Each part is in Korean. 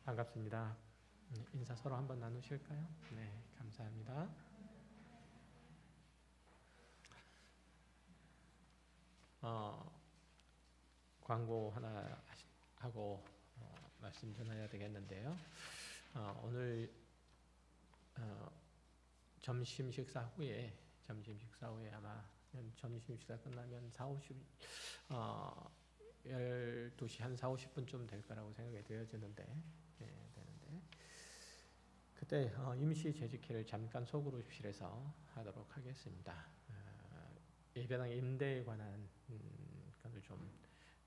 반갑습니다. 인사 서로 한번 나누실까요? 네, 감사합니다. 광고 하나 하고 말씀 전해야 되겠는데요. 오늘 점심 식사 후에 아마 점심 식사 끝나면 12시 한 4, 50분쯤 될 거라고 생각이 되어지는데 되는데 그때 임시 재직회를 잠깐 소그룹실에서 하도록 하겠습니다. 예배당 임대에 관한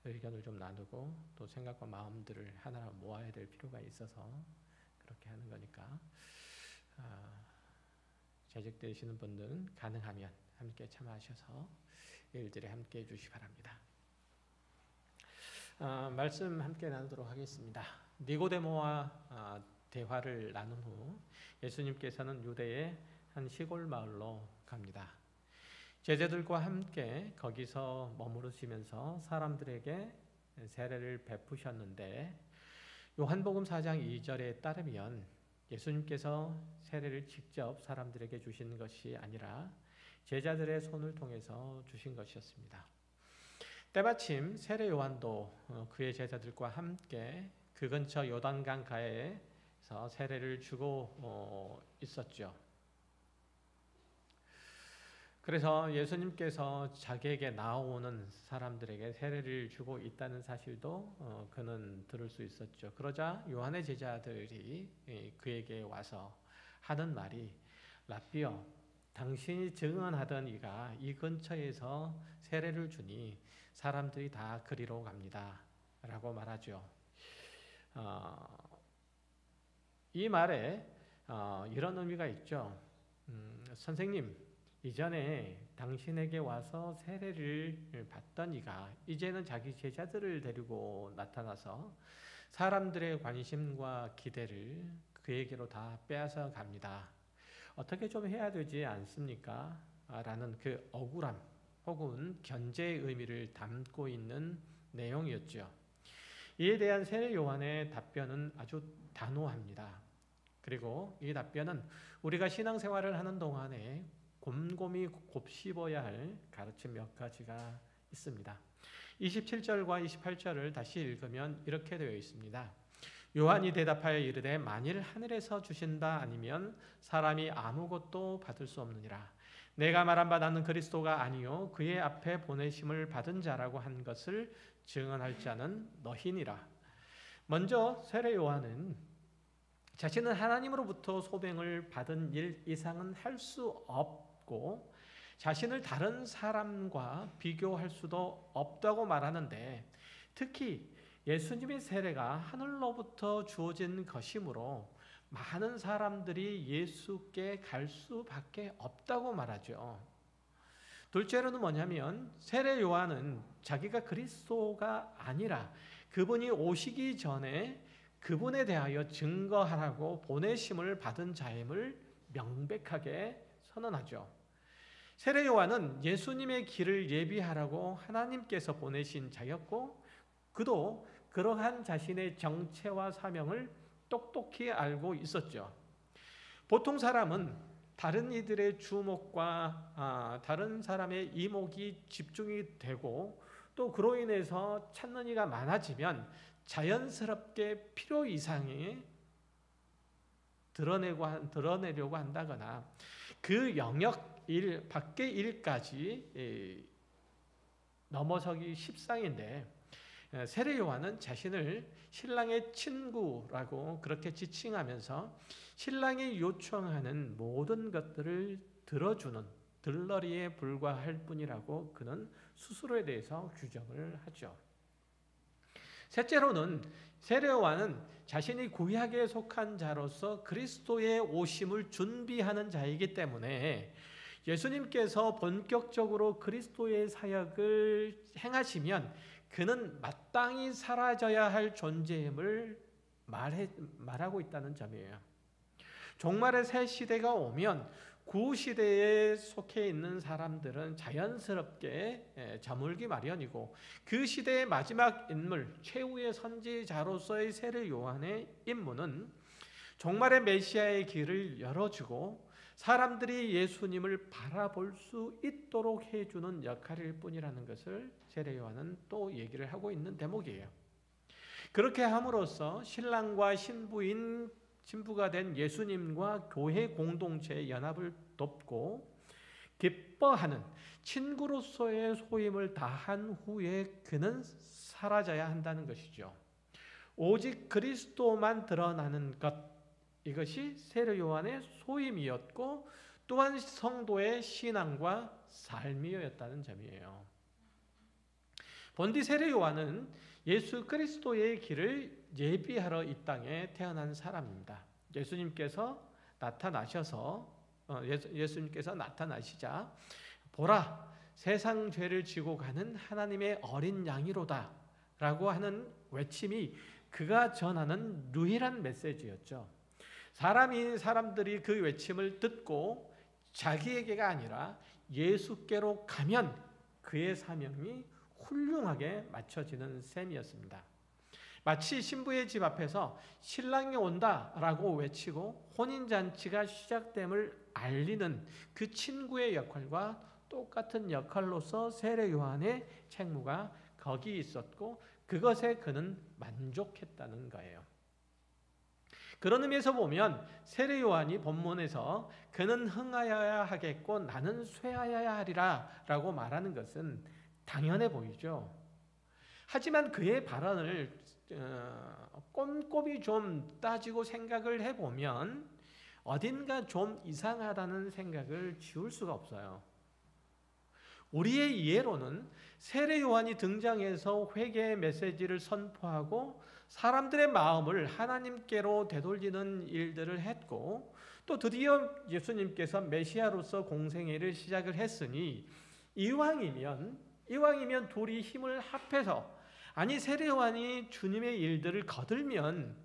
의견을 좀 나누고 또 생각과 마음들을 하나 모아야 될 필요가 있어서 그렇게 하는 거니까 재직되시는 분들은 가능하면 함께 참여하셔서 일들에 함께 해주시기 바랍니다. 말씀 함께 나누도록 하겠습니다. 니고데모와 대화를 나눈 후 예수님께서는 유대의 한 시골 마을로 갑니다. 제자들과 함께 거기서 머무르시면서 사람들에게 세례를 베푸셨는데 요한복음 4장 2절에 따르면 예수님께서 세례를 직접 사람들에게 주신 것이 아니라 제자들의 손을 통해서 주신 것이었습니다. 때마침 세례 요한도 그의 제자들과 함께 그 근처 요단강 가에서 세례를 주고 있었죠. 그래서 예수님께서 자기에게 나오는 사람들에게 세례를 주고 있다는 사실도 그는 들을 수 있었죠. 그러자 요한의 제자들이 그에게 와서 하는 말이 라삐어, 당신이 증언하던 이가 이 근처에서 세례를 주니 사람들이 다 그리로 갑니다 라고 말하죠. 이 말에 이런 의미가 있죠. 선생님, 이전에 당신에게 와서 세례를 받던 이가 이제는 자기 제자들을 데리고 나타나서 사람들의 관심과 기대를 그에게로 다 빼앗아 갑니다. 어떻게 좀 해야 되지 않습니까? 라는 그 억울함 혹은 견제의 의미를 담고 있는 내용이었죠. 이에 대한 세례 요한의 답변은 아주 단호합니다. 그리고 이 답변은 우리가 신앙생활을 하는 동안에 곰곰이 곱씹어야 할 가르침 몇 가지가 있습니다. 27절과 28절을 다시 읽으면 이렇게 되어 있습니다. 요한이 대답하여 이르되 만일 하늘에서 주신다 아니면 사람이 아무것도 받을 수 없느니라. 내가 말한 바 나는 그리스도가 아니요 그의 앞에 보내심을 받은 자라고 한 것을 증언할 자는 너희니라. 먼저 세례 요한은 자신은 하나님으로부터 소명을 받은 일 이상은 할 수 없고 자신을 다른 사람과 비교할 수도 없다고 말하는데 특히 예수님의 세례가 하늘로부터 주어진 것이므로 많은 사람들이 예수께 갈 수밖에 없다고 말하죠. 둘째로는 뭐냐면 세례 요한은 자기가 그리스도가 아니라 그분이 오시기 전에 그분에 대하여 증거하라고 보내심을 받은 자임을 명백하게 선언하죠. 세례 요한은 예수님의 길을 예비하라고 하나님께서 보내신 자였고 그도 그러한 자신의 정체와 사명을 똑똑히 알고 있었죠. 보통 사람은 다른 이들의 주목과 다른 사람의 이목이 집중이 되고 또 그로 인해서 찾는 이가 많아지면 자연스럽게 필요 이상의 드러내려고 한다거나 그 영역 일 밖의 일까지 넘어서기 십상인데 세례 요한은 자신을 신랑의 친구라고 그렇게 지칭하면서 신랑이 요청하는 모든 것들을 들어주는 들러리에 불과할 뿐이라고 그는 스스로에 대해서 규정을 하죠. 셋째로는 세례 요한은 자신이 구약에 속한 자로서 그리스도의 오심을 준비하는 자이기 때문에 예수님께서 본격적으로 그리스도의 사역을 행하시면 그는 마땅히 사라져야 할 존재임을 말하고 있다는 점이에요. 종말의 새 시대가 오면 구시대에 속해 있는 사람들은 자연스럽게 저물기 마련이고, 그 시대의 마지막 인물, 최후의 선지자로서의 세례 요한의 임무는 종말의 메시아의 길을 열어주고 사람들이 예수님을 바라볼 수 있도록 해주는 역할일 뿐이라는 것을 세례 요한은 또 얘기를 하고 있는 대목이에요. 그렇게 함으로써 신랑과 신부가 된 예수님과 교회 공동체의 연합을 돕고 기뻐하는 친구로서의 소임을 다한 후에 그는 사라져야 한다는 것이죠. 오직 그리스도만 드러나는 것, 이것이 세례 요한의 소임이었고 또한 성도의 신앙과 삶이었다는 점이에요. 본디 세례 요한은 예수 그리스도의 길을 예비하러 이 땅에 태어난 사람입니다. 예수님께서 나타나시자 보라, 세상 죄를 지고 가는 하나님의 어린 양이로다 라고 하는 외침이 그가 전하는 유일한 메시지였죠. 사람들이 그 외침을 듣고 자기에게가 아니라 예수께로 가면 그의 사명이 훌륭하게 맞춰지는 셈이었습니다. 마치 신부의 집 앞에서 신랑이 온다라고 외치고 혼인잔치가 시작됨을 알리는 그 친구의 역할과 똑같은 역할로서 세례 요한의 책무가 거기 있었고 그것에 그는 만족했다는 거예요. 그런 의미에서 보면 세례 요한이 본문에서 그는 흥하여야 하겠고 나는 쇠하여야 하리라 라고 말하는 것은 당연해 보이죠. 하지만 그의 발언을 꼼꼼히 좀 따지고 생각을 해보면 어딘가 좀 이상하다는 생각을 지울 수가 없어요. 우리의 이해로는 세례 요한이 등장해서 회개의 메시지를 선포하고 사람들의 마음을 하나님께로 되돌리는 일들을 했고 또 드디어 예수님께서 메시아로서 공생애를 시작을 했으니 이왕이면 둘이 힘을 합해서 세례 요한이 주님의 일들을 거들면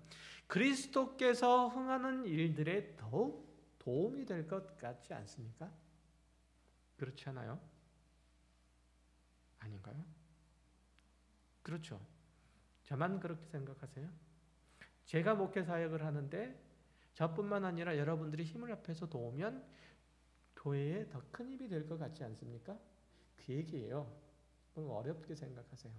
그리스도께서 흥하는 일들에 더욱 도움이 될 것 같지 않습니까? 그렇지 않아요? 아닌가요? 그렇죠. 저만 그렇게 생각하세요? 제가 목회 사역을 하는데 저뿐만 아니라 여러분들이 힘을 합해서 도우면 교회에 더 큰 힘이 될 것 같지 않습니까? 그 얘기예요. 어렵게 생각하세요.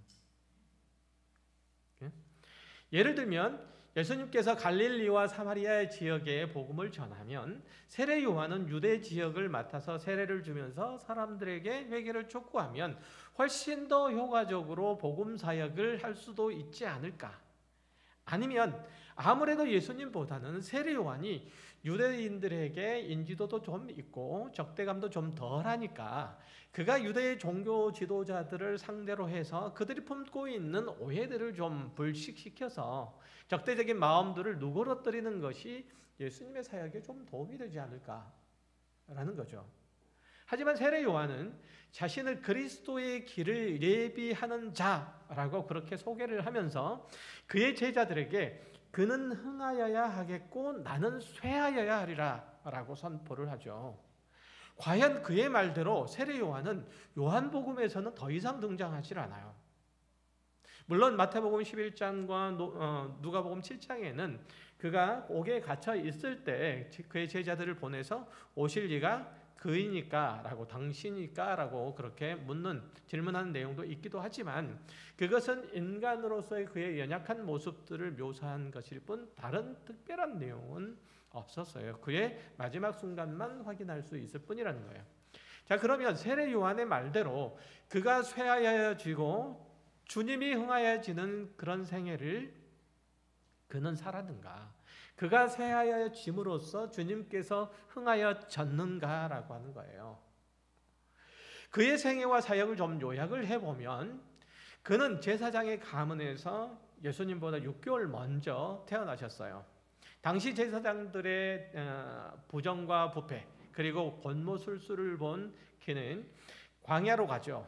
예를 들면 예수님께서 갈릴리와 사마리아 지역에 복음을 전하면 세례 요한은 유대 지역을 맡아서 세례를 주면서 사람들에게 회개를 촉구하면 훨씬 더 효과적으로 복음 사역을 할 수도 있지 않을까? 아니면 아무래도 예수님보다는 세례 요한이 유대인들에게 인지도도 좀 있고 적대감도 좀 덜하니까 그가 유대의 종교 지도자들을 상대로 해서 그들이 품고 있는 오해들을 좀 불식시켜서 적대적인 마음들을 누그러뜨리는 것이 예수님의 사역에 좀 도움이 되지 않을까라는 거죠. 하지만 세례 요한은 자신을 그리스도의 길을 예비하는 자라고 그렇게 소개를 하면서 그의 제자들에게 그는 흥하여야 하겠고 나는 쇠하여야 하리라 라고 선포를 하죠. 과연 그의 말대로 세례 요한은 요한복음에서는 더 이상 등장하지 않아요. 물론 마태복음 11장과 누가복음 7장에는 그가 옥에 갇혀 있을 때 그의 제자들을 보내서 오실 리가 그이니까 라고 당신이니까 라고 그렇게 질문하는 내용도 있기도 하지만 그것은 인간으로서의 그의 연약한 모습들을 묘사한 것일 뿐 다른 특별한 내용은 없었어요. 그의 마지막 순간만 확인할 수 있을 뿐이라는 거예요. 자, 그러면 세례 요한의 말대로 그가 쇠하여지고 주님이 흥하여지는 그런 생애를 그는 살았는가? 그가 쇠하여짐으로써 주님께서 흥하여졌는가라고 하는 거예요. 그의 생애와 사역을 좀 요약을 해보면 그는 제사장의 가문에서 예수님보다 6개월 먼저 태어나셨어요. 당시 제사장들의 부정과 부패 그리고 권모술수를 본 그는 광야로 가죠.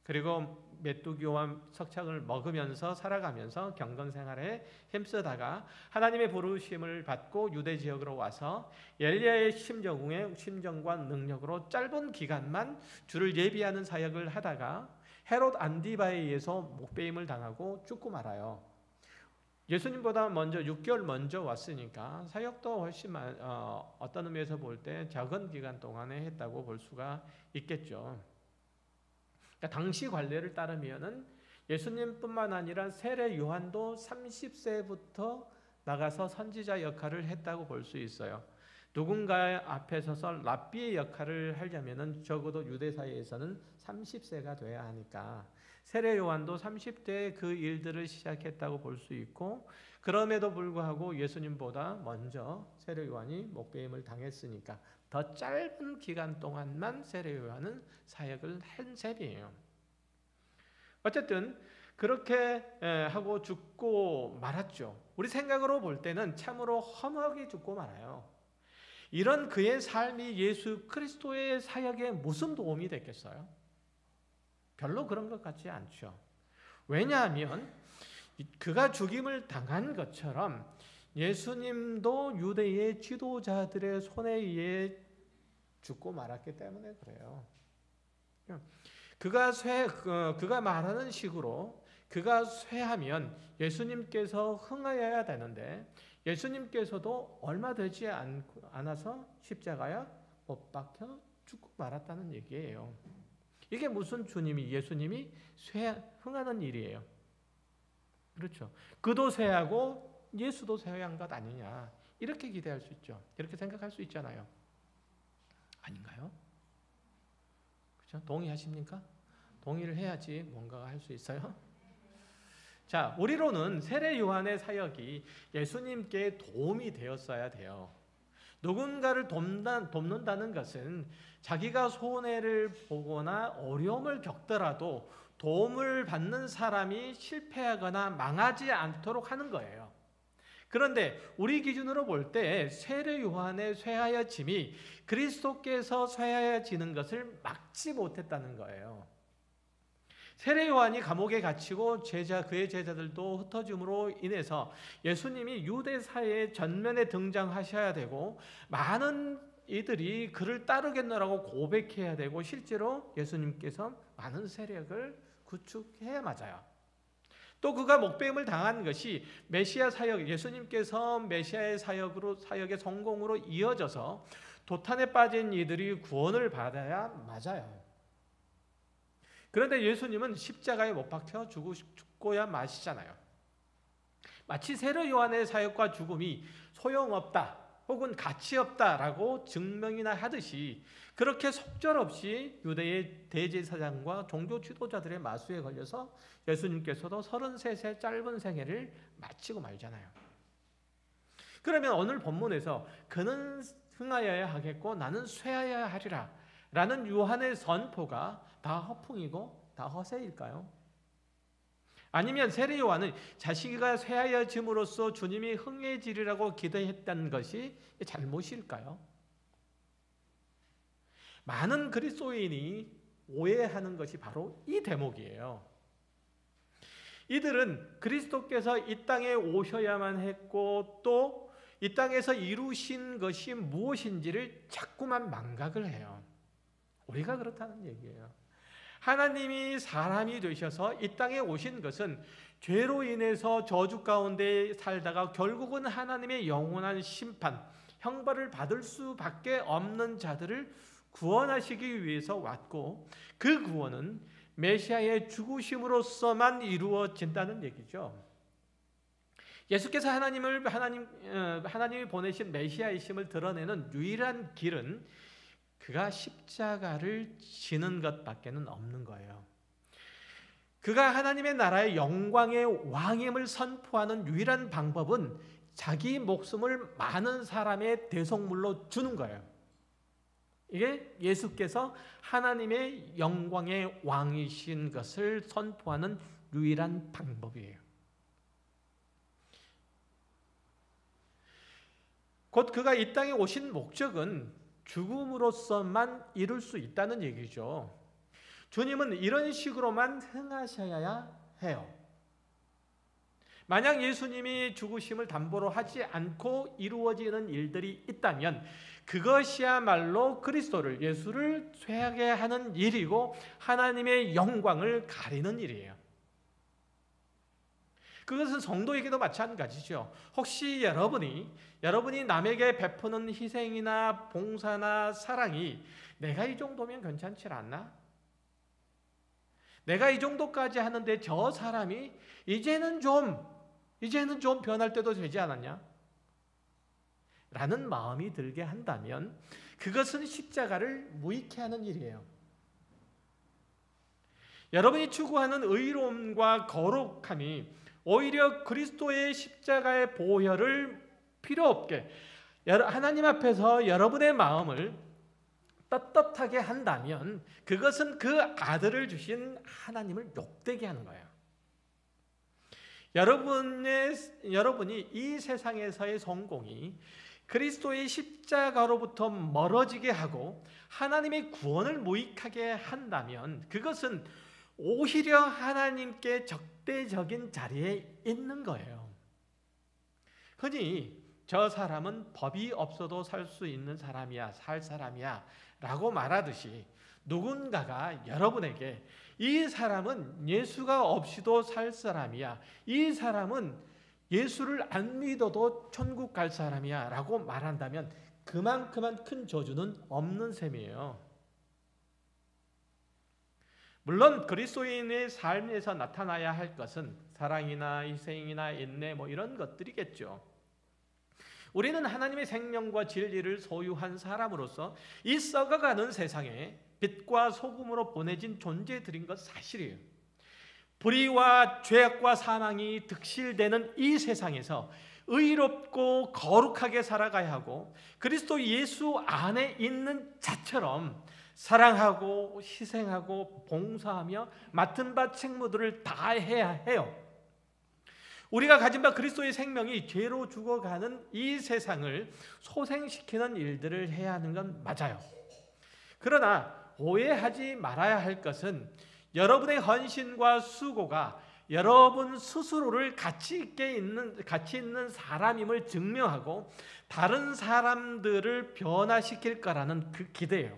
그리고 메뚜기와 석창을 먹으면서 살아가면서 경건 생활에 힘쓰다가 하나님의 부르심을 받고 유대 지역으로 와서 엘리야의 심정과 능력으로 짧은 기간만 주를 예비하는 사역을 하다가 헤롯 안디바에 의해서 목배임을 당하고 죽고 말아요. 예수님보다 먼저 6개월 먼저 왔으니까 사역도 훨씬 어떤 의미에서 볼 때 적은 기간 동안에 했다고 볼 수가 있겠죠. 그러니까 당시 관례를 따르면은 예수님뿐만 아니라 세례 요한도 30세부터 나가서 선지자 역할을 했다고 볼 수 있어요. 누군가 앞에 서서 랍비의 역할을 하려면은 적어도 유대 사회에서는 30세가 돼야 하니까 세례 요한도 30대에 그 일들을 시작했다고 볼 수 있고, 그럼에도 불구하고 예수님보다 먼저 세례 요한이 목배임을 당했으니까 더 짧은 기간 동안만 세례 요한은 사역을 한 셈이에요. 어쨌든 그렇게 하고 죽고 말았죠. 우리 생각으로 볼 때는 참으로 허무하게 죽고 말아요. 이런 그의 삶이 예수 그리스도의 사역에 무슨 도움이 됐겠어요? 별로 그런 것 같지 않죠. 왜냐하면 그가 죽임을 당한 것처럼 예수님도 유대의 지도자들의 손에 의해 죽고 말았기 때문에 그래요. 그가 말하는 식으로 그가 쇠하면 예수님께서 흥하여야 되는데 예수님께서도 얼마 되지 않아서 십자가에 못 박혀 죽고 말았다는 얘기예요. 이게 무슨 예수님이 흥하는 일이에요. 그렇죠. 그도 쇠하고 예수도 쇠한 것 아니냐, 이렇게 기대할 수 있죠. 이렇게 생각할 수 있잖아요. 아닌가요? 그렇죠? 동의하십니까? 동의를 해야지 뭔가가 할 수 있어요. 자, 우리로는 세례 요한의 사역이 예수님께 도움이 되었어야 돼요. 누군가를 돕는다는 것은 자기가 손해를 보거나 어려움을 겪더라도 도움을 받는 사람이 실패하거나 망하지 않도록 하는 거예요. 그런데 우리 기준으로 볼 때 세례 요한의 쇠하여짐이 그리스도께서 쇠하여지는 것을 막지 못했다는 거예요. 세례 요한이 감옥에 갇히고 그의 제자들도 흩어짐으로 인해서 예수님이 유대 사회의 전면에 등장하셔야 되고 많은 이들이 그를 따르겠노라고 고백해야 되고 실제로 예수님께서 많은 세력을 구축해야 맞아요. 또 그가 목배임을 당한 것이 메시아 사역, 예수님께서 메시아의 사역의 성공으로 이어져서 도탄에 빠진 이들이 구원을 받아야 맞아요. 그런데 예수님은 십자가에 못 박혀 죽고야 마시잖아요. 마치 세례 요한의 사역과 죽음이 소용없다 혹은 가치 없다라고 증명이나 하듯이 그렇게 속절없이 유대의 대제사장과 종교 지도자들의 마수에 걸려서 예수님께서도 33세 짧은 생애를 마치고 말잖아요. 그러면 오늘 본문에서 그는 흥하여야 하겠고 나는 쇠하여야 하리라 라는 요한의 선포가 다 허풍이고 다 허세일까요? 아니면 세례 요한은 자기가 쇠하여짐으로써 주님이 흥해지리라고 기대했던 것이 잘못일까요? 많은 그리스도인이 오해하는 것이 바로 이 대목이에요. 이들은 그리스도께서 이 땅에 오셔야만 했고 또 이 땅에서 이루신 것이 무엇인지를 자꾸만 망각을 해요. 우리가 그렇다는 얘기예요. 하나님이 사람이 되셔서 이 땅에 오신 것은 죄로 인해서 저주 가운데 살다가 결국은 하나님의 영원한 심판, 형벌을 받을 수밖에 없는 자들을 구원하시기 위해서 왔고 그 구원은 메시아의 죽으심으로서만 이루어진다는 얘기죠. 예수께서 하나님이 보내신 메시아이심을 드러내는 유일한 길은 그가 십자가를 지는 것밖에는 없는 거예요. 그가 하나님의 나라의 영광의 왕임을 선포하는 유일한 방법은 자기 목숨을 많은 사람의 대속물로 주는 거예요. 이게 예수께서 하나님의 영광의 왕이신 것을 선포하는 유일한 방법이에요. 곧 그가 이 땅에 오신 목적은 죽음으로서만 이룰 수 있다는 얘기죠. 주님은 이런 식으로만 행하셔야 해요. 만약 예수님이 죽으심을 담보로 하지 않고 이루어지는 일들이 있다면 그것이야말로 그리스도를, 예수를 쇠하게 하는 일이고 하나님의 영광을 가리는 일이에요. 그것은 성도에게도 마찬가지죠. 혹시 여러분이 남에게 베푸는 희생이나 봉사나 사랑이 내가 이 정도면 괜찮지 않나? 내가 이 정도까지 하는데 저 사람이 이제는 좀 변할 때도 되지 않았냐? 라는 마음이 들게 한다면 그것은 십자가를 무익해 하는 일이에요. 여러분이 추구하는 의로움과 거룩함이 오히려 그리스도의 십자가의 보혈을 필요 없게 하나님 앞에서 여러분의 마음을 떳떳하게 한다면 그것은 그 아들을 주신 하나님을 욕되게 하는 거예요. 여러분이 이 세상에서의 성공이 그리스도의 십자가로부터 멀어지게 하고 하나님의 구원을 무익하게 한다면 그것은 오히려 하나님께 적대적인 자리에 있는 거예요. 흔히 저 사람은 법이 없어도 살 수 있는 사람이야, 살 사람이야 라고 말하듯이 누군가가 여러분에게 이 사람은 예수가 없이도 살 사람이야, 이 사람은 예수를 안 믿어도 천국 갈 사람이야 라고 말한다면 그만큼만 큰 저주는 없는 셈이에요. 물론 그리스도인의 삶에서 나타나야 할 것은 사랑이나 희생이나 인내 이런 것들이겠죠. 우리는 하나님의 생명과 진리를 소유한 사람으로서 이 썩어가는 세상에 빛과 소금으로 보내진 존재들인 것 사실이에요. 불의와 죄악과 사망이 득실되는 이 세상에서 의롭고 거룩하게 살아가야 하고 그리스도 예수 안에 있는 자처럼 사랑하고 희생하고 봉사하며 맡은 바 책무들을 다해야 해요. 우리가 가진 바 그리스도의 생명이 죄로 죽어가는 이 세상을 소생시키는 일들을 해야 하는 건 맞아요. 그러나 오해하지 말아야 할 것은 여러분의 헌신과 수고가 여러분 스스로를 가치 있는 사람임을 증명하고 다른 사람들을 변화시킬 거라는 그 기대예요.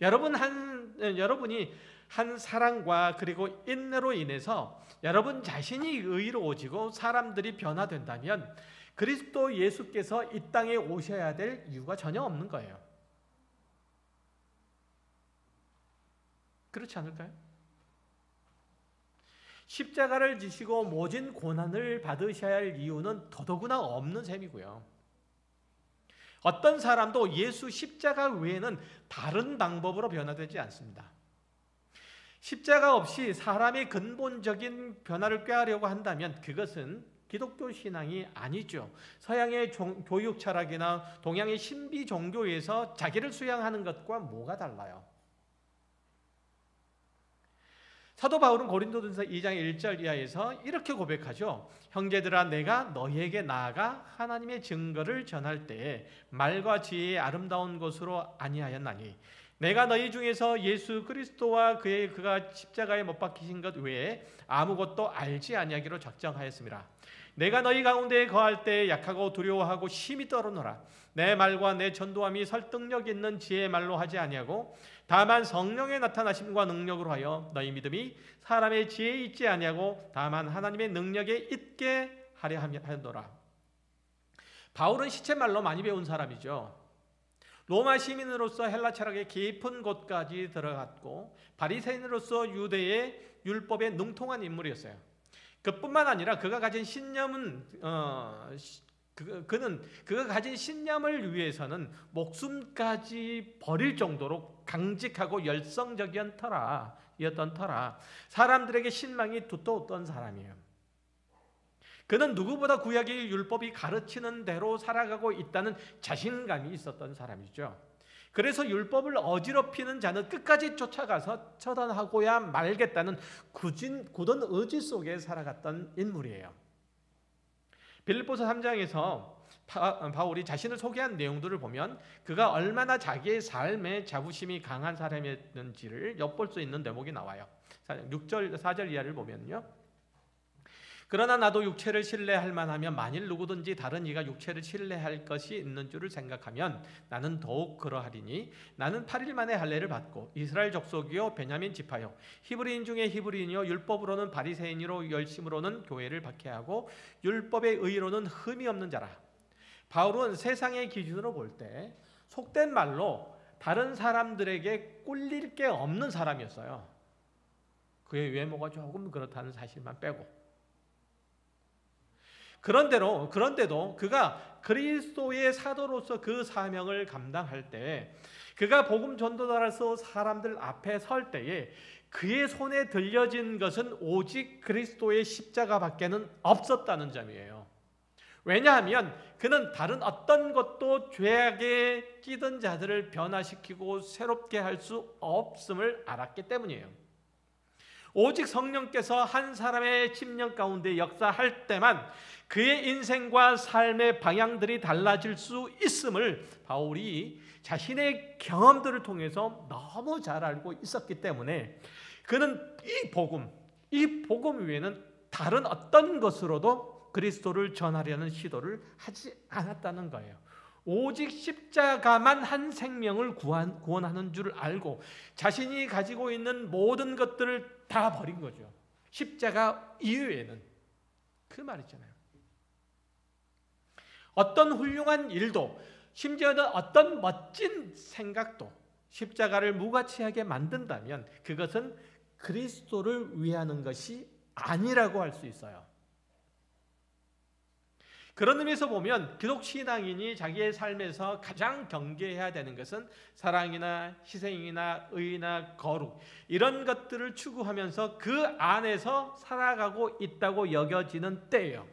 여러분이 한 사랑과 그리고 인내로 인해서 여러분 자신이 의로워지고 사람들이 변화된다면 그리스도 예수께서 이 땅에 오셔야 될 이유가 전혀 없는 거예요. 그렇지 않을까요? 십자가를 지시고 모진 고난을 받으셔야 할 이유는 더더구나 없는 셈이고요. 어떤 사람도 예수 십자가 외에는 다른 방법으로 변화되지 않습니다. 십자가 없이 사람의 근본적인 변화를 꾀하려고 한다면 그것은 기독교 신앙이 아니죠. 서양의 교육 철학이나 동양의 신비 종교에서 자기를 수양하는 것과 뭐가 달라요? 사도 바울은 고린도전서 2장 1절 이하에서 이렇게 고백하죠. 형제들아, 내가 너희에게 나아가 하나님의 증거를 전할 때에 말과 지혜의 아름다운 것으로 아니하였나니 내가 너희 중에서 예수 그리스도와 그가 십자가에 못 박히신 것 외에 아무것도 알지 아니하기로 작정하였습니다. 내가 너희 가운데 거할 때 약하고 두려워하고 심히 떨어노라. 내 말과 내 전도함이 설득력 있는 지혜의 말로 하지 아니하고 다만 성령의 나타나심과 능력으로 하여 너희 믿음이 사람의 지혜에 있지 아니하고 다만 하나님의 능력에 있게 하려 하노라. 바울은 시체말로 많이 배운 사람이죠. 로마 시민으로서 헬라 철학의 깊은 곳까지 들어갔고 바리새인으로서 유대의 율법에 능통한 인물이었어요. 그뿐만 아니라 그가 가진 신념은 그가 가진 신념을 위해서는 목숨까지 버릴 정도로 강직하고 열성적이었던 터라 사람들에게 신망이 두터웠던 사람이에요. 그는 누구보다 구약의 율법이 가르치는 대로 살아가고 있다는 자신감이 있었던 사람이죠. 그래서 율법을 어지럽히는 자는 끝까지 쫓아가서 처단하고야 말겠다는 굳은 의지 속에 살아갔던 인물이에요. 빌립보서 3장에서 바울이 자신을 소개한 내용들을 보면 그가 얼마나 자기의 삶에 자부심이 강한 사람이었는지를 엿볼 수 있는 대목이 나와요. 6절 4절 이하를 보면요. 그러나 나도 육체를 신뢰할 만하면 만일 누구든지 다른 이가 육체를 신뢰할 것이 있는 줄을 생각하면 나는 더욱 그러하리니 나는 8일 만에 할례를 받고 이스라엘 족속이요 베냐민 지파요 히브리인 중에 히브리인이요 율법으로는 바리새인이로 열심으로는 교회를 박해하고 율법의 의로는 흠이 없는 자라. 바울은 세상의 기준으로 볼 때 속된 말로 다른 사람들에게 꿀릴 게 없는 사람이었어요. 그의 외모가 조금 그렇다는 사실만 빼고. 그런데도 그가 그리스도의 사도로서 그 사명을 감당할 때, 그가 복음 전도자로서 사람들 앞에 설 때에 그의 손에 들려진 것은 오직 그리스도의 십자가밖에는 없었다는 점이에요. 왜냐하면 그는 다른 어떤 것도 죄악에 끼든 자들을 변화시키고 새롭게 할 수 없음을 알았기 때문이에요. 오직 성령께서 한 사람의 심령 가운데 역사할 때만 그의 인생과 삶의 방향들이 달라질 수 있음을 바울이 자신의 경험들을 통해서 너무 잘 알고 있었기 때문에 그는 이 복음 외에는 다른 어떤 것으로도 그리스도를 전하려는 시도를 하지 않았다는 거예요. 오직 십자가만 한 생명을 구원하는 줄 알고 자신이 가지고 있는 모든 것들을 다 버린 거죠. 십자가 이외에는. 그 말이잖아요. 어떤 훌륭한 일도, 심지어는 어떤 멋진 생각도 십자가를 무가치하게 만든다면 그것은 그리스도를 위하는 것이 아니라고 할 수 있어요. 그런 의미에서 보면 기독 신앙인이 자기의 삶에서 가장 경계해야 되는 것은 사랑이나 희생이나 의나 거룩, 이런 것들을 추구하면서 그 안에서 살아가고 있다고 여겨지는 때예요.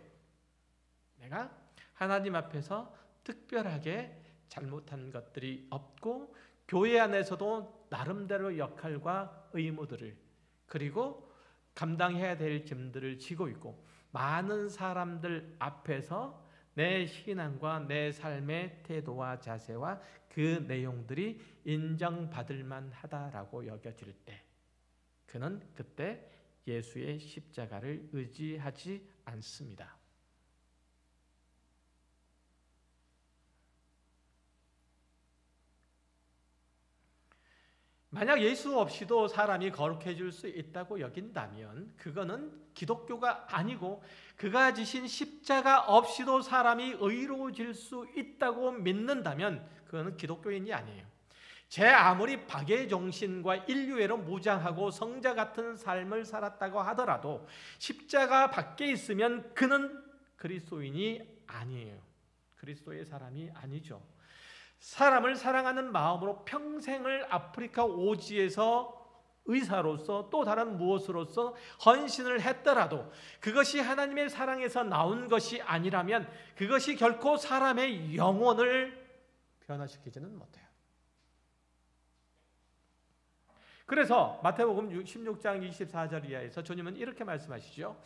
내가 하나님 앞에서 특별하게 잘못한 것들이 없고 교회 안에서도 나름대로 역할과 의무들을, 그리고 감당해야 될 짐들을 지고 있고 많은 사람들 앞에서 내 신앙과 내 삶의 태도와 자세와 그 내용들이 인정받을 만하다라고 여겨질 때, 그는 그때 예수의 십자가를 의지하지 않습니다. 만약 예수 없이도 사람이 거룩해질 수 있다고 여긴다면 그거는 기독교가 아니고, 그가 지신 십자가 없이도 사람이 의로워질 수 있다고 믿는다면 그거는 기독교인이 아니에요. 제 아무리 박애정신과 인류애로 무장하고 성자 같은 삶을 살았다고 하더라도 십자가 밖에 있으면 그는 그리스도인이 아니에요. 그리스도의 사람이 아니죠. 사람을 사랑하는 마음으로 평생을 아프리카 오지에서 의사로서 또 다른 무엇으로서 헌신을 했더라도 그것이 하나님의 사랑에서 나온 것이 아니라면 그것이 결코 사람의 영혼을 변화시키지는 못해요. 그래서 마태복음 16장 24절 이하에서 주님은 이렇게 말씀하시죠.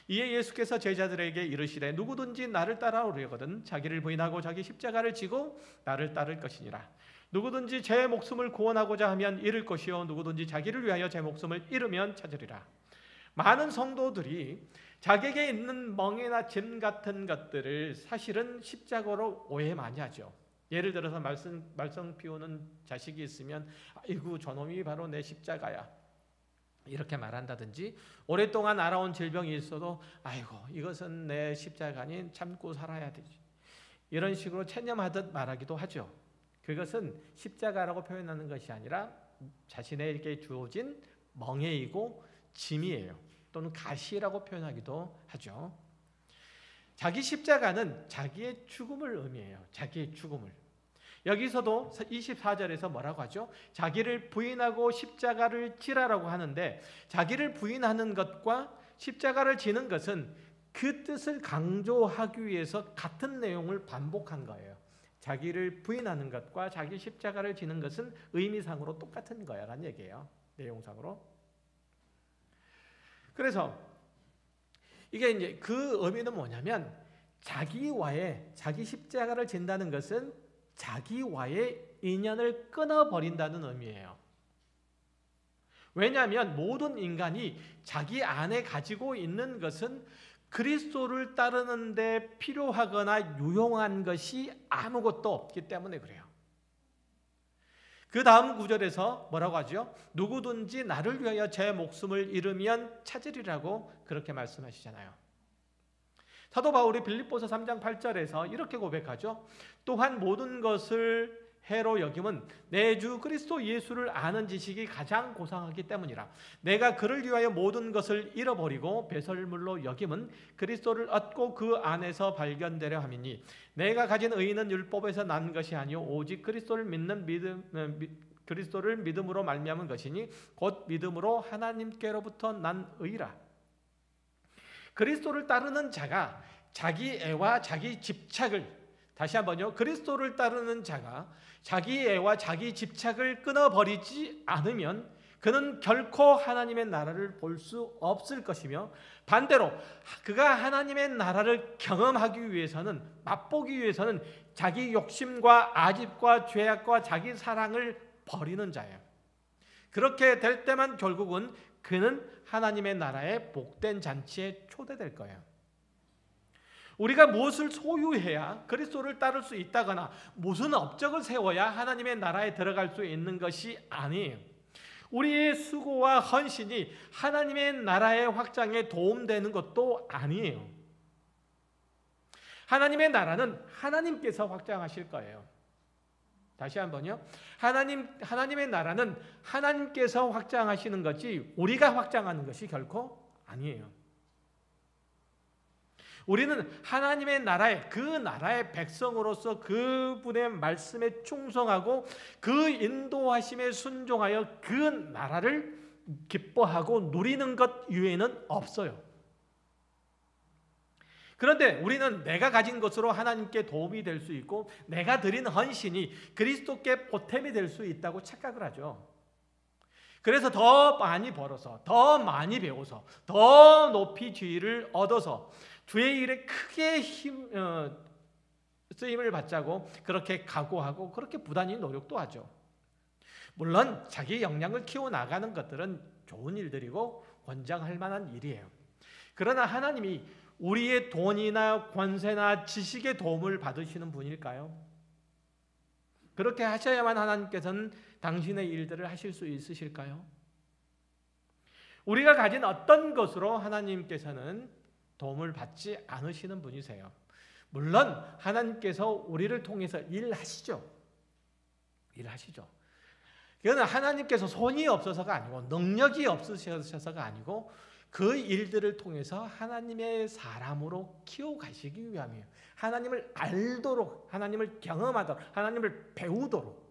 이에 예수께서 제자들에게 이르시되 누구든지 나를 따라오려거든 자기를 부인하고 자기 십자가를 지고 나를 따를 것이니라. 누구든지 제 목숨을 구원하고자 하면 잃을 것이요 누구든지 자기를 위하여 제 목숨을 잃으면 찾으리라. 많은 성도들이 자기에게 있는 멍에나 짐 같은 것들을 사실은 십자가로 오해 많이 하죠. 예를 들어서 말썽 피우는 자식이 있으면 아이고 저놈이 바로 내 십자가야 이렇게 말한다든지, 오랫동안 알아온 질병이 있어도 아이고 이것은 내 십자가 아닌 참고 살아야 되지, 이런 식으로 체념하듯 말하기도 하죠. 그것은 십자가라고 표현하는 것이 아니라 자신에게 주어진 멍에이고 짐이에요. 또는 가시라고 표현하기도 하죠. 자기 십자가는 자기의 죽음을 의미해요. 자기의 죽음을. 여기서도 24절에서 뭐라고 하죠? 자기를 부인하고 십자가를 지라라고 하는데, 자기를 부인하는 것과 십자가를 지는 것은 그 뜻을 강조하기 위해서 같은 내용을 반복한 거예요. 자기를 부인하는 것과 자기 십자가를 지는 것은 의미상으로 똑같은 거야라는 얘기예요. 내용상으로. 그래서 이게 이제 그 의미는 뭐냐면 자기 십자가를 진다는 것은 자기와의 인연을 끊어버린다는 의미예요. 왜냐하면 모든 인간이 자기 안에 가지고 있는 것은 그리스도를 따르는 데 필요하거나 유용한 것이 아무것도 없기 때문에 그래요. 그 다음 구절에서 뭐라고 하죠? 누구든지 나를 위하여 제 목숨을 잃으면 찾으리라고 그렇게 말씀하시잖아요. 사도 바울이 빌립보서 3장 8절에서 이렇게 고백하죠. 또한 모든 것을 해로 여김은 내 주 그리스도 예수를 아는 지식이 가장 고상하기 때문이라. 내가 그를 위하여 모든 것을 잃어버리고 배설물로 여김은 그리스도를 얻고 그 안에서 발견되려 함이니 내가 가진 의는 율법에서 난 것이 아니요 오직 그리스도를 믿음으로 말미암은 것이니 곧 믿음으로 하나님께로부터 난 의라. 그리스도를 따르는 자가 자기 애와 자기 집착을, 다시 한번요, 그리스도를 따르는 자가 자기 애와 자기 집착을 끊어버리지 않으면 그는 결코 하나님의 나라를 볼 수 없을 것이며, 반대로 그가 하나님의 나라를 경험하기 위해서는, 맛보기 위해서는 자기 욕심과 아집과 죄악과 자기 사랑을 버리는 자예요. 그렇게 될 때만 결국은 그는 하나님의 나라의 복된 잔치에 초대될 거예요. 우리가 무엇을 소유해야 그리스도를 따를 수 있다거나 무슨 업적을 세워야 하나님의 나라에 들어갈 수 있는 것이 아니에요. 우리의 수고와 헌신이 하나님의 나라의 확장에 도움되는 것도 아니에요. 하나님의 나라는 하나님께서 확장하실 거예요. 다시 한번요. 하나님의 나라는 하나님께서 확장하시는 것이 우리가 확장하는 것이 결코 아니에요. 우리는 하나님의 나라의, 그 나라의 백성으로서 그분의 말씀에 충성하고 그 인도하심에 순종하여 그 나라를 기뻐하고 누리는 것 이외에는 없어요. 그런데 우리는 내가 가진 것으로 하나님께 도움이 될 수 있고 내가 드린 헌신이 그리스도께 보탬이 될 수 있다고 착각을 하죠. 그래서 더 많이 벌어서, 더 많이 배워서, 더 높이 지위를 얻어서 주의 일에 크게 쓰임을 받자고 그렇게 각오하고 그렇게 부단히 노력도 하죠. 물론 자기 역량을 키워나가는 것들은 좋은 일들이고 권장할 만한 일이에요. 그러나 하나님이 우리의 돈이나 권세나 지식의 도움을 받으시는 분일까요? 그렇게 하셔야만 하나님께서는 당신의 일들을 하실 수 있으실까요? 우리가 가진 어떤 것으로 하나님께서는 도움을 받지 않으시는 분이세요. 물론 하나님께서 우리를 통해서 일하시죠. 그건 하나님께서 손이 없어서가 아니고 능력이 없으셔서가 아니고 그 일들을 통해서 하나님의 사람으로 키워가시기 위함이에요. 하나님을 알도록, 하나님을 경험하도록, 하나님을 배우도록,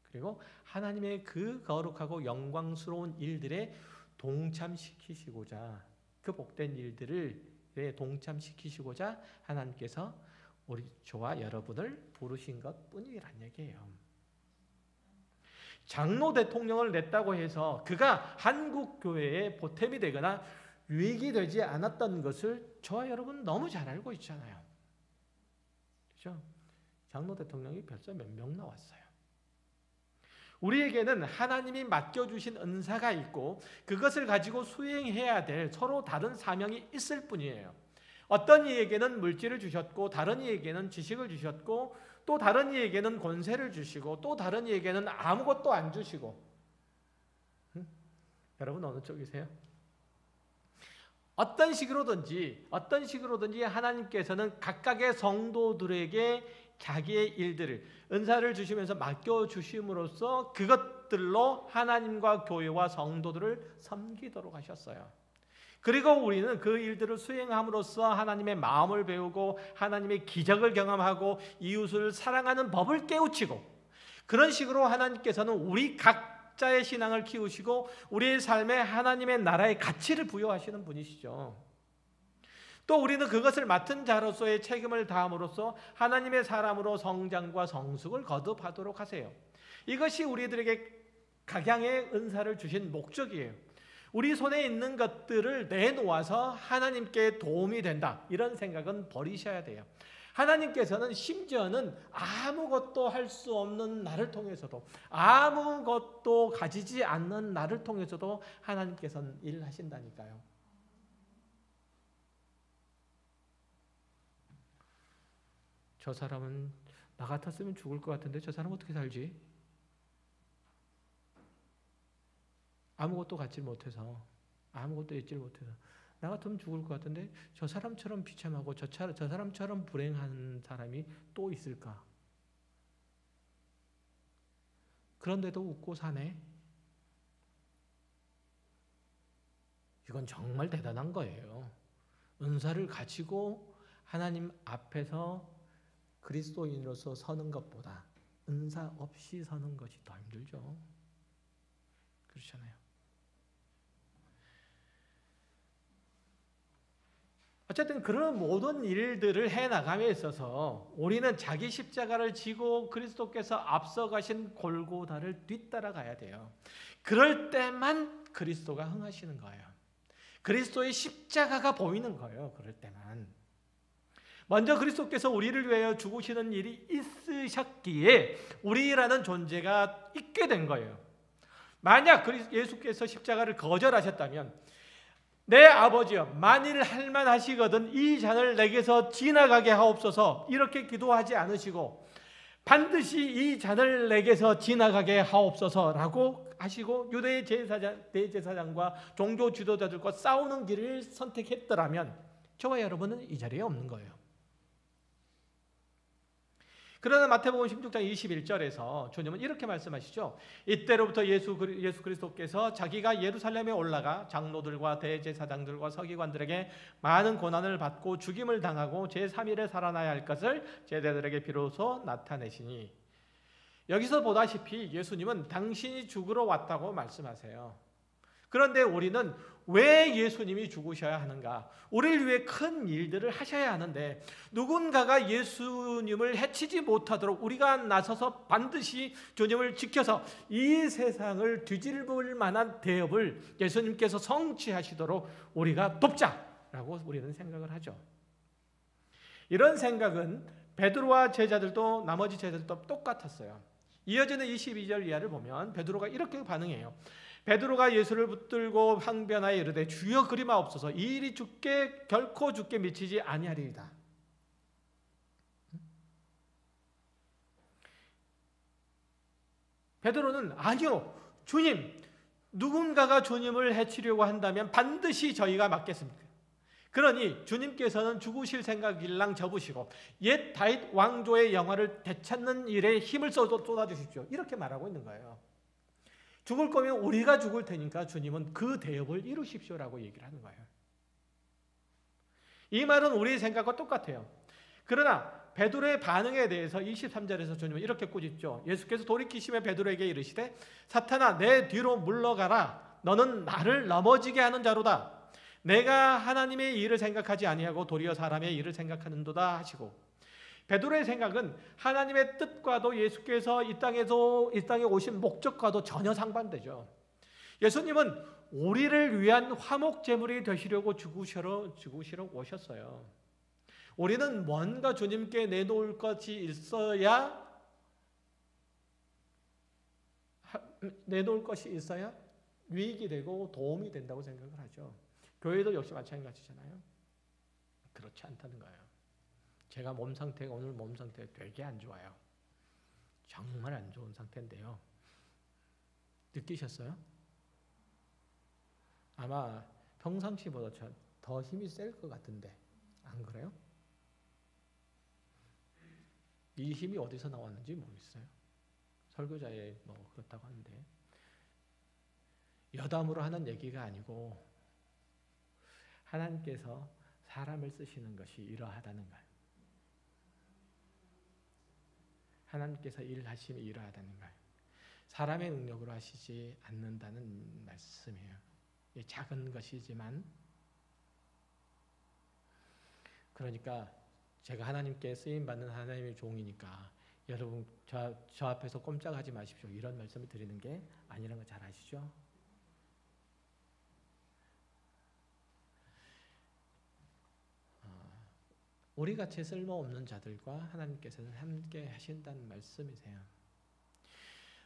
그리고 하나님의 그 거룩하고 영광스러운 일들에 동참시키시고자, 그 복된 일들을 동참시키시고자 하나님께서 저와 여러분을 부르신 것뿐이란 얘기예요. 장로 대통령을 냈다고 해서 그가 한국 교회에 보탬이 되거나 유익이 되지 않았던 것을 저와 여러분 너무 잘 알고 있잖아요. 그렇죠? 장로 대통령이 벌써 몇 명 나왔어요. 우리에게는 하나님이 맡겨주신 은사가 있고 그것을 가지고 수행해야 될 서로 다른 사명이 있을 뿐이에요. 어떤 이에게는 물질을 주셨고 다른 이에게는 지식을 주셨고 또 다른 이에게는 권세를 주시고 또 다른 이에게는 아무것도 안 주시고. 여러분 어느 쪽이세요? 어떤 식으로든지 하나님께서는 각각의 성도들에게 자기의 일들을, 은사를 주시면서 맡겨주심으로써 그것들로 하나님과 교회와 성도들을 섬기도록 하셨어요. 그리고 우리는 그 일들을 수행함으로써 하나님의 마음을 배우고 하나님의 기적을 경험하고 이웃을 사랑하는 법을 깨우치고, 그런 식으로 하나님께서는 우리 각자의 신앙을 키우시고 우리의 삶에 하나님의 나라의 가치를 부여하시는 분이시죠. 또 우리는 그것을 맡은 자로서의 책임을 다함으로써 하나님의 사람으로 성장과 성숙을 거듭하도록 하세요. 이것이 우리들에게 각양의 은사를 주신 목적이에요. 우리 손에 있는 것들을 내놓아서 하나님께 도움이 된다. 이런 생각은 버리셔야 돼요. 하나님께서는 심지어는 아무것도 할 수 없는 나를 통해서도, 아무것도 가지지 않는 나를 통해서도 하나님께서는 일하신다니까요. 저 사람은 나 같았으면 죽을 것 같은데 저 사람 어떻게 살지? 아무것도 갖지 못해서, 아무것도 잊지 못해서 나 같으면 죽을 것 같은데 저 사람처럼 비참하고 저 사람처럼 불행한 사람이 또 있을까? 그런데도 웃고 사네. 이건 정말 대단한 거예요. 은사를 가지고 하나님 앞에서 그리스도인으로서 서는 것보다 은사 없이 서는 것이 더 힘들죠. 그렇잖아요. 어쨌든 그런 모든 일들을 해나감에 있어서 우리는 자기 십자가를 지고 그리스도께서 앞서가신 골고다를 뒤따라가야 돼요. 그럴 때만 그리스도가 흥하시는 거예요. 그리스도의 십자가가 보이는 거예요. 그럴 때만. 먼저 그리스도께서 우리를 위하여 죽으시는 일이 있으셨기에 우리라는 존재가 있게 된 거예요. 만약 예수께서 십자가를 거절하셨다면 내 아버지여 만일 할만하시거든 이 잔을 내게서 지나가게 하옵소서 이렇게 기도하지 않으시고 반드시 이 잔을 내게서 지나가게 하옵소서라고 하시고 유대 대제사장과 종교 지도자들과 싸우는 길을 선택했더라면 저와 여러분은 이 자리에 없는 거예요. 그러나 마태복음 16장 21절에서 주님은 이렇게 말씀하시죠. 이때로부터 예수 그리스도께서 자기가 예루살렘에 올라가 장로들과 대제사장들과 서기관들에게 많은 고난을 받고 죽임을 당하고 제3일에 살아나야 할 것을 제자들에게 비로소 나타내시니, 여기서 보다시피 예수님은 당신이 죽으러 왔다고 말씀하세요. 그런데 우리는 왜 예수님이 죽으셔야 하는가? 우리를 위해 큰 일들을 하셔야 하는데 누군가가 예수님을 해치지 못하도록 우리가 나서서 반드시 주님을 지켜서 이 세상을 뒤집을 만한 대업을 예수님께서 성취하시도록 우리가 돕자라고 우리는 생각을 하죠. 이런 생각은 베드로와 제자들도 나머지 제자들도 똑같았어요. 이어지는 22절 이하를 보면 베드로가 이렇게 반응해요. 베드로가 예수를 붙들고 항변하여 이르되 주여 그리마옵소서 이 일이 결코 주께 미치지 아니하리이다. 베드로는 아니요 주님, 누군가가 주님을 해치려고 한다면 반드시 저희가 막겠습니다. 그러니 주님께서는 죽으실 생각일랑 접으시고 옛 다윗 왕조의 영화를 되찾는 일에 힘을 쏟아주십시오. 이렇게 말하고 있는 거예요. 죽을 거면 우리가 죽을 테니까 주님은 그 대업을 이루십시오라고 얘기를 하는 거예요. 이 말은 우리의 생각과 똑같아요. 그러나 베드로의 반응에 대해서 23절에서 주님은 이렇게 꾸짖죠. 예수께서 돌이키시며 베드로에게 이르시되 사탄아 내 뒤로 물러가라. 너는 나를 넘어지게 하는 자로다. 내가 하나님의 일을 생각하지 아니하고 도리어 사람의 일을 생각하는도다 하시고, 베드로의 생각은 하나님의 뜻과도 예수께서 이 땅에 오신 목적과도 전혀 상반되죠. 예수님은 우리를 위한 화목 제물이 되시려고 죽으시러 오셨어요. 우리는 뭔가 주님께 내놓을 것이 있어야 유익이 되고 도움이 된다고 생각을 하죠. 교회도 역시 마찬가지잖아요. 그렇지 않다는 거예요. 제가 몸 상태가 오늘 몸 상태가 되게 안 좋아요. 정말 안 좋은 상태인데요. 느끼셨어요? 아마 평상시보다 더 힘이 셀 것 같은데 안 그래요? 이 힘이 어디서 나왔는지 모르겠어요. 설교자의 뭐 그렇다고 하는데 여담으로 하는 얘기가 아니고 하나님께서 사람을 쓰시는 것이 이러하다는 거예요. 하나님께서 일하심이 이러하다는 거예요. 사람의 능력으로 하시지 않는다는 말씀이에요. 작은 것이지만, 그러니까 제가 하나님께 쓰임받는 하나님의 종이니까 여러분 저 앞에서 꼼짝하지 마십시오 이런 말씀을 드리는 게 아니라는 거 잘 아시죠? 우리같이 쓸모없는 자들과 하나님께서는 함께 하신다는 말씀이세요.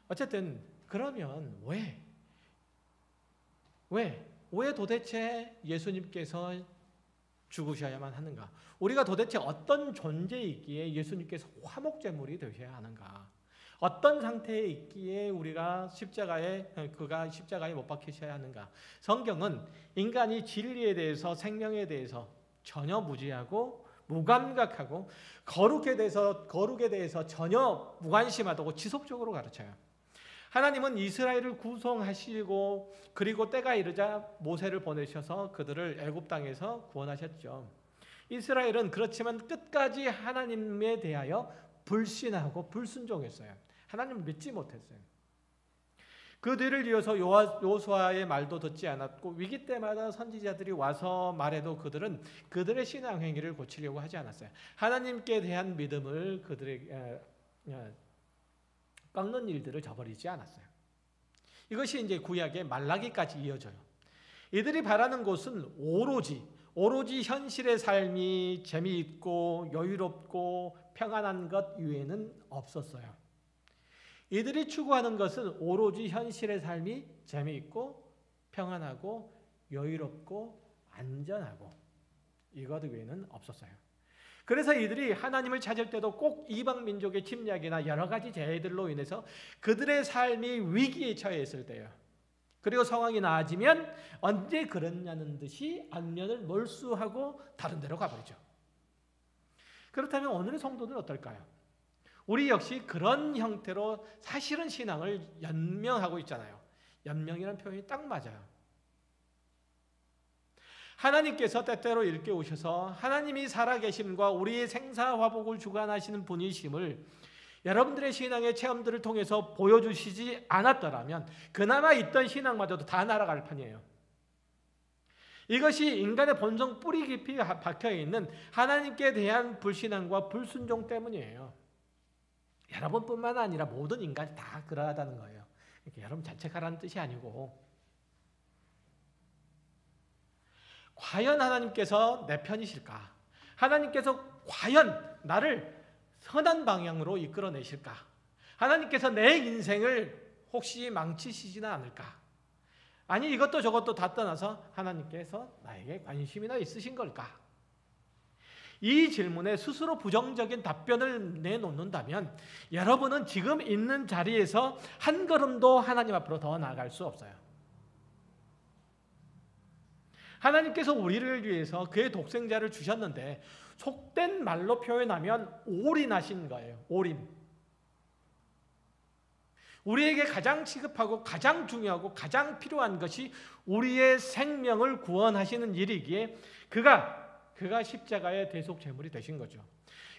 어쨌든 그러면 왜 도대체 예수님께서 죽으셔야만 하는가? 우리가 도대체 어떤 존재이기에 예수님께서 화목제물이 되셔야 하는가? 어떤 상태에 있기에 그가 십자가에 못 박히셔야 하는가? 성경은 인간이 진리에 대해서, 생명에 대해서 전혀 무지하고 무감각하고 거룩에 대해서 전혀 무관심하다고 지속적으로 가르쳐요. 하나님은 이스라엘을 구성하시고 그리고 때가 이르자 모세를 보내셔서 그들을 애굽 땅에서 구원하셨죠. 이스라엘은 그렇지만 끝까지 하나님에 대하여 불신하고 불순종했어요. 하나님을 믿지 못했어요. 그 뒤를 이어서 여호수아의 말도 듣지 않았고 위기 때마다 선지자들이 와서 말해도 그들은 그들의 신앙 행위를 고치려고 하지 않았어요. 하나님께 대한 믿음을 그들에게 꺾는 일들을 저버리지 않았어요. 이것이 이제 구약의 말라기까지 이어져요. 이들이 바라는 것은 오로지 현실의 삶이 재미있고 여유롭고 평안한 것 외에는 없었어요. 이들이 추구하는 것은 오로지 현실의 삶이 재미있고 평안하고 여유롭고 안전하고 이것 외에는 없었어요. 그래서 이들이 하나님을 찾을 때도 꼭 이방 민족의 침략이나 여러 가지 재해들로 인해서 그들의 삶이 위기에 처해 있을 때예요. 그리고 상황이 나아지면 언제 그랬냐는 듯이 안면을 몰수하고 다른 데로 가버리죠. 그렇다면 오늘의 성도들은 어떨까요? 우리 역시 그런 형태로 사실은 신앙을 연명하고 있잖아요. 연명이라는 표현이 딱 맞아요. 하나님께서 때때로 이렇게 오셔서 하나님이 살아계심과 우리의 생사화복을 주관하시는 분이심을 여러분들의 신앙의 체험들을 통해서 보여주시지 않았더라면 그나마 있던 신앙마저도 다 날아갈 판이에요. 이것이 인간의 본성 뿌리 깊이 박혀있는 하나님께 대한 불신앙과 불순종 때문이에요. 여러분뿐만 아니라 모든 인간이 다 그러하다는 거예요. 그러니까 여러분 자책하라는 뜻이 아니고 과연 하나님께서 내 편이실까? 하나님께서 과연 나를 선한 방향으로 이끌어내실까? 하나님께서 내 인생을 혹시 망치시지는 않을까? 아니 이것도 저것도 다 떠나서 하나님께서 나에게 관심이나 있으신 걸까? 이 질문에 스스로 부정적인 답변을 내놓는다면 여러분은 지금 있는 자리에서 한 걸음도 하나님 앞으로 더 나아갈 수 없어요. 하나님께서 우리를 위해서 그의 독생자를 주셨는데 속된 말로 표현하면 올인하신 거예요. 올인. 우리에게 가장 시급하고 가장 중요하고 가장 필요한 것이 우리의 생명을 구원하시는 일이기에 그가 십자가의 대속 제물이 되신 거죠.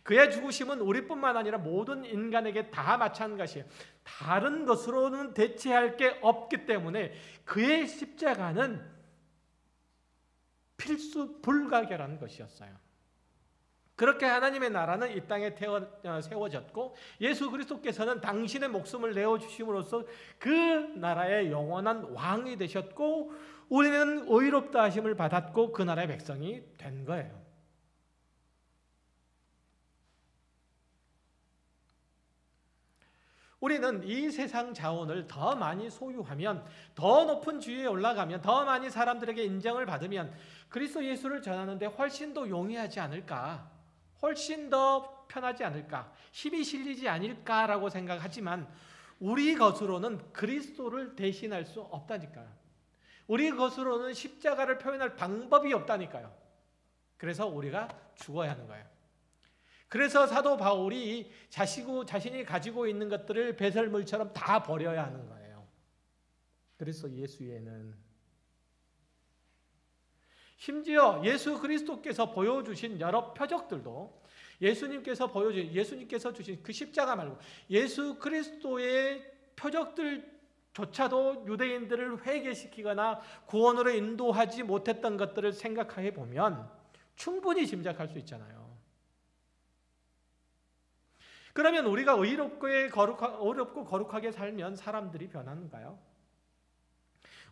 그의 죽으심은 우리뿐만 아니라 모든 인간에게 다 마찬가지예요. 다른 것으로는 대체할 게 없기 때문에 그의 십자가는 필수 불가결한 것이었어요. 그렇게 하나님의 나라는 이 땅에 세워졌고 예수 그리스도께서는 당신의 목숨을 내어주심으로써 그 나라의 영원한 왕이 되셨고 우리는 의롭다 하심을 받았고 그 나라의 백성이 된 거예요. 우리는 이 세상 자원을 더 많이 소유하면, 더 높은 지위에 올라가면, 더 많이 사람들에게 인정을 받으면 그리스도 예수를 전하는데 훨씬 더 용이하지 않을까, 훨씬 더 편하지 않을까, 힘이 실리지 않을까라고 생각하지만 우리 것으로는 그리스도를 대신할 수 없다니까요. 우리 것으로는 십자가를 표현할 방법이 없다니까요. 그래서 우리가 죽어야 하는 거예요. 그래서 사도 바울이 자신이 가지고 있는 것들을 배설물처럼 다 버려야 하는 거예요. 그래서 예수에는 심지어 예수 그리스도께서 보여주신 여러 표적들도 예수님께서 주신 그 십자가 말고 예수 그리스도의 표적들조차도 유대인들을 회개시키거나 구원으로 인도하지 못했던 것들을 생각해 보면 충분히 짐작할 수 있잖아요. 그러면 우리가 의롭고 거룩하게 살면 사람들이 변하는가요?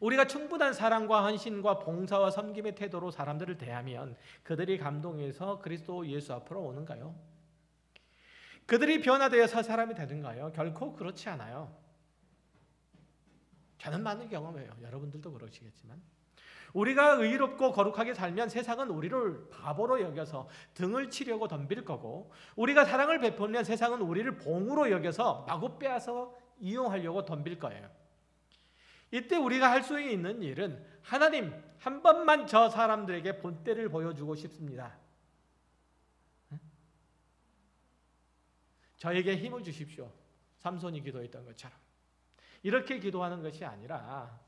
우리가 충분한 사랑과 헌신과 봉사와 섬김의 태도로 사람들을 대하면 그들이 감동해서 그리스도 예수 앞으로 오는가요? 그들이 변화되어서 사람이 되는가요? 결코 그렇지 않아요. 저는 많은 경험해요. 여러분들도 그러시겠지만 우리가 의롭고 거룩하게 살면 세상은 우리를 바보로 여겨서 등을 치려고 덤빌 거고, 우리가 사랑을 베풀면 세상은 우리를 봉으로 여겨서 마구 빼앗아 이용하려고 덤빌 거예요. 이때 우리가 할 수 있는 일은 하나님, 한 번만 저 사람들에게 본때를 보여주고 싶습니다. 저에게 힘을 주십시오. 삼손이 기도했던 것처럼. 이렇게 기도하는 것이 아니라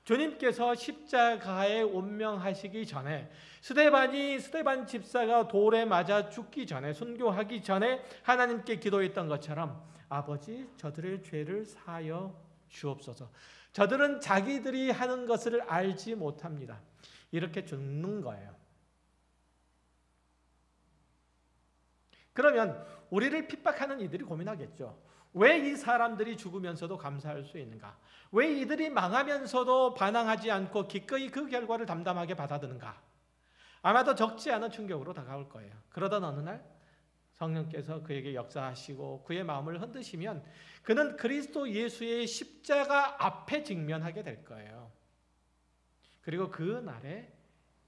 주님께서 십자가에 운명하시기 전에 스데반 집사가 돌에 맞아 죽기 전에, 순교하기 전에 하나님께 기도했던 것처럼 아버지, 저들의 죄를 사하여 주옵소서. 저들은 자기들이 하는 것을 알지 못합니다. 이렇게 죽는 거예요. 그러면 우리를 핍박하는 이들이 고민하겠죠. 왜 이 사람들이 죽으면서도 감사할 수 있는가? 왜 이들이 망하면서도 반항하지 않고 기꺼이 그 결과를 담담하게 받아드는가? 아마도 적지 않은 충격으로 다가올 거예요. 그러던 어느 날 성령께서 그에게 역사하시고 그의 마음을 흔드시면 그는 그리스도 예수의 십자가 앞에 직면하게 될 거예요. 그리고 그 날에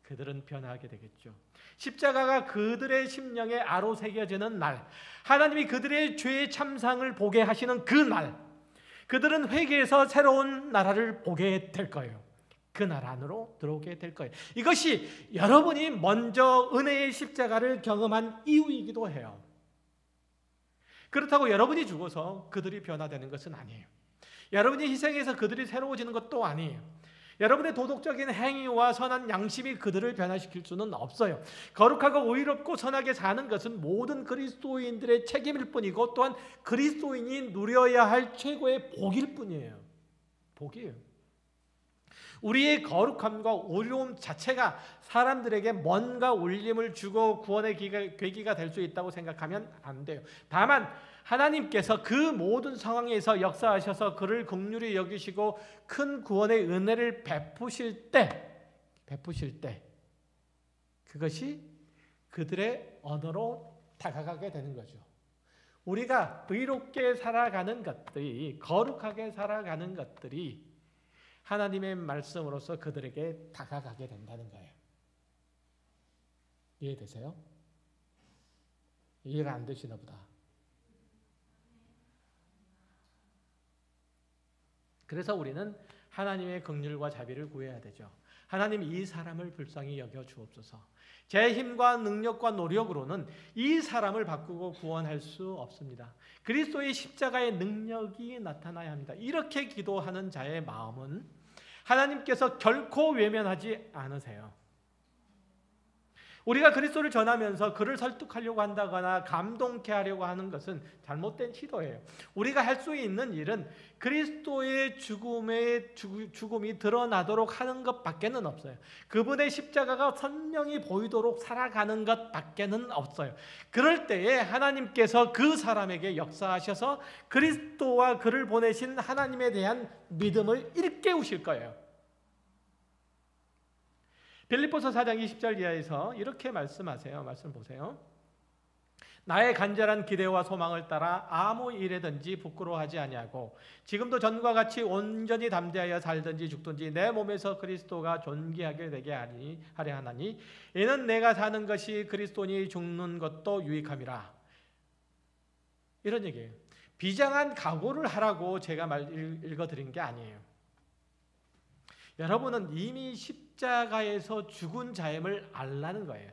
그들은 변화하게 되겠죠. 십자가가 그들의 심령에 아로 새겨지는 날, 하나님이 그들의 죄의 참상을 보게 하시는 그 날, 그들은 회개해서 새로운 나라를 보게 될 거예요. 그 나라 안으로 들어오게 될 거예요. 이것이 여러분이 먼저 은혜의 십자가를 경험한 이유이기도 해요. 그렇다고 여러분이 죽어서 그들이 변화되는 것은 아니에요. 여러분이 희생해서 그들이 새로워지는 것도 아니에요. 여러분의 도덕적인 행위와 선한 양심이 그들을 변화시킬 수는 없어요. 거룩하고 의롭고 선하게 사는 것은 모든 그리스도인들의 책임일 뿐이고 또한 그리스도인이 누려야 할 최고의 복일 뿐이에요. 복이에요. 우리의 거룩함과 의로움 자체가 사람들에게 뭔가 울림을 주고 구원의 계기가 될 수 있다고 생각하면 안 돼요. 다만 하나님께서 그 모든 상황에서 역사하셔서 그를 긍휼히 여기시고 큰 구원의 은혜를 베푸실 때 그것이 그들의 언어로 다가가게 되는 거죠. 우리가 의롭게 살아가는 것들이, 거룩하게 살아가는 것들이 하나님의 말씀으로서 그들에게 다가가게 된다는 거예요. 이해되세요? 이해가 안 되시나 보다. 그래서 우리는 하나님의 긍휼과 자비를 구해야 되죠. 하나님, 이 사람을 불쌍히 여겨 주옵소서. 제 힘과 능력과 노력으로는 이 사람을 바꾸고 구원할 수 없습니다. 그리스도의 십자가의 능력이 나타나야 합니다. 이렇게 기도하는 자의 마음은 하나님께서 결코 외면하지 않으세요. 우리가 그리스도를 전하면서 그를 설득하려고 한다거나 감동케 하려고 하는 것은 잘못된 시도예요. 우리가 할 수 있는 일은 그리스도의 죽음이 드러나도록 하는 것밖에는 없어요. 그분의 십자가가 선명히 보이도록 살아가는 것밖에는 없어요. 그럴 때에 하나님께서 그 사람에게 역사하셔서 그리스도와 그를 보내신 하나님에 대한 믿음을 일깨우실 거예요. 빌립보서 4장 20절 이하에서 이렇게 말씀하세요. 말씀 보세요. 나의 간절한 기대와 소망을 따라 아무 일에든지 부끄러워하지 아니하고 지금도 전과 같이 온전히 담대하여 살든지 죽든지 내 몸에서 그리스도가 존귀하게 되게 하려 하나니 이는 내가 사는 것이 그리스도니 죽는 것도 유익함이라. 이런 얘기예요. 비장한 각오를 하라고 제가 읽어드린 게 아니에요. 여러분은 이미 십자가에서 죽은 자임을 알라는 거예요.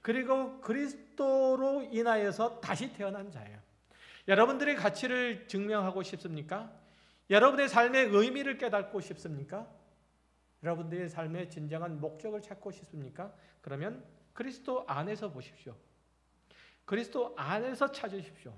그리고 그리스도로 인하여서 다시 태어난 자예요. 여러분들의 가치를 증명하고 싶습니까? 여러분의 삶의 의미를 깨닫고 싶습니까? 여러분들의 삶의 진정한 목적을 찾고 싶습니까? 그러면 그리스도 안에서 보십시오. 그리스도 안에서 찾으십시오.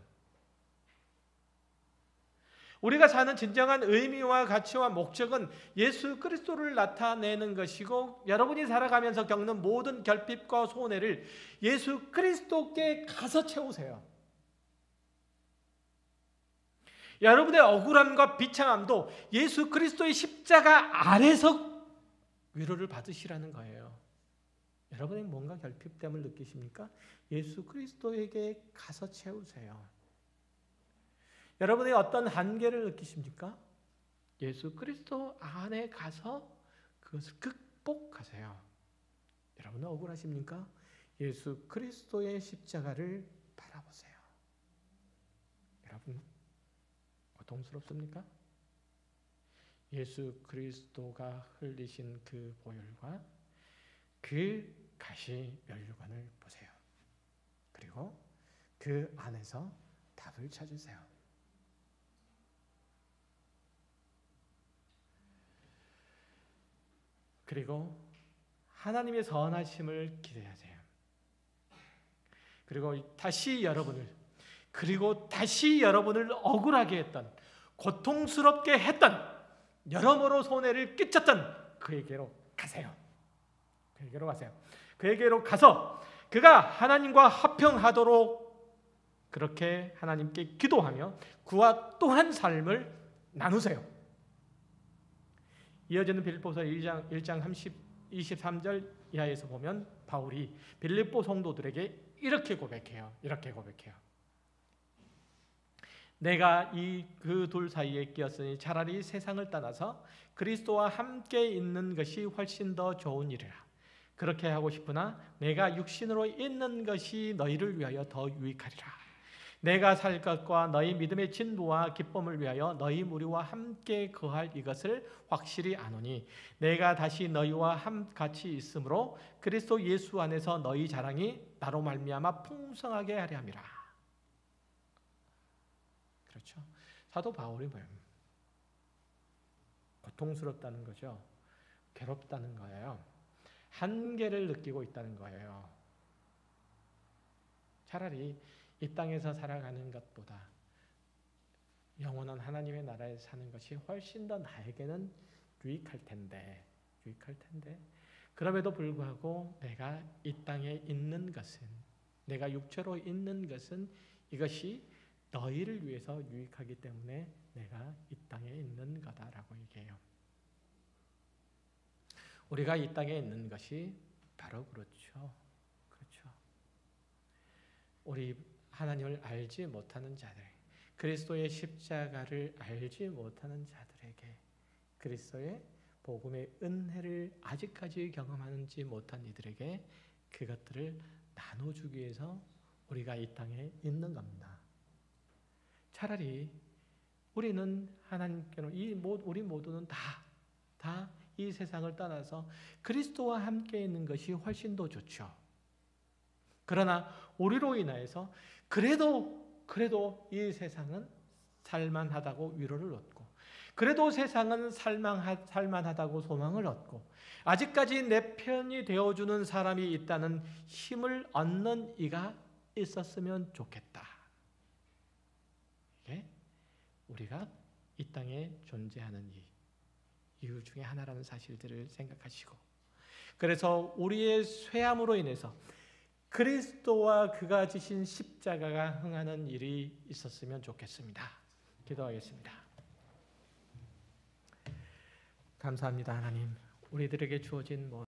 우리가 사는 진정한 의미와 가치와 목적은 예수 그리스도를 나타내는 것이고 여러분이 살아가면서 겪는 모든 결핍과 손해를 예수 그리스도께 가서 채우세요. 여러분의 억울함과 비참함도 예수 그리스도의 십자가 아래서 위로를 받으시라는 거예요. 여러분이 뭔가 결핍됨을 느끼십니까? 예수 그리스도에게 가서 채우세요. 여러분이 어떤 한계를 느끼십니까? 예수 그리스도 안에 가서 그것을 극복하세요. 여러분은 억울하십니까? 예수 그리스도의 십자가를 바라보세요. 여러분 고통스럽습니까? 예수 그리스도가 흘리신 그 보혈과 그 가시 면류관을 보세요. 그리고 그 안에서 답을 찾으세요. 그리고 하나님의 선하심을 기대하세요. 그리고 다시 여러분을 억울하게 했던, 고통스럽게 했던, 여러모로 손해를 끼쳤던 그에게로 가세요. 그에게로 가서 그가 하나님과 화평하도록 그렇게 하나님께 기도하며 그와 또한 삶을 나누세요. 이어지는 빌립보서 1장 23절 이하에서 보면 바울이 빌립보 성도들에게 이렇게 고백해요. 내가 그 둘 사이에 끼었으니 차라리 세상을 떠나서 그리스도와 함께 있는 것이 훨씬 더 좋은 일이라. 그렇게 하고 싶으나 내가 육신으로 있는 것이 너희를 위하여 더 유익하리라. 내가 살 것과 너희 믿음의 진보와 기쁨을 위하여 너희 무리와 함께 거할 이것을 확실히 아노니 내가 다시 너희와 같이 있으므로 그리스도 예수 안에서 너희 자랑이 나로 말미암아 풍성하게 하려 함이라. 그렇죠. 사도 바울이 뭐예요? 고통스럽다는 거죠. 괴롭다는 거예요. 한계를 느끼고 있다는 거예요. 차라리 이 땅에서 살아가는 것보다 영원한 하나님의 나라에 사는 것이 훨씬 더 나에게는 유익할 텐데 그럼에도 불구하고 내가 이 땅에 있는 것은, 내가 육체로 있는 것은 이것이 너희를 위해서 유익하기 때문에 내가 이 땅에 있는 거다라고 얘기해요. 우리가 이 땅에 있는 것이 바로 그렇죠. 우리 하나님을 알지 못하는 자들, 그리스도의 십자가를 알지 못하는 자들에게 그리스도의 복음의 은혜를 아직까지 경험하지 못한 이들에게 그것들을 나눠주기 위해서 우리가 이 땅에 있는 겁니다. 차라리 우리는 하나님께로 우리 모두는 다 이 세상을 떠나서 그리스도와 함께 있는 것이 훨씬 더 좋죠. 그러나 우리로 인하여서 그래도 이 세상은 살만하다고 위로를 얻고, 그래도 세상은 살만하다고 소망을 얻고, 아직까지 내 편이 되어주는 사람이 있다는 힘을 얻는 이가 있었으면 좋겠다. 이게 우리가 이 땅에 존재하는 이유 중에 하나라는 사실들을 생각하시고, 그래서 우리의 쇠함으로 인해서 그리스도와 그가 지신 십자가가 흥하는 일이 있었으면 좋겠습니다. 기도하겠습니다. 감사합니다. 하나님, 우리들에게 주어진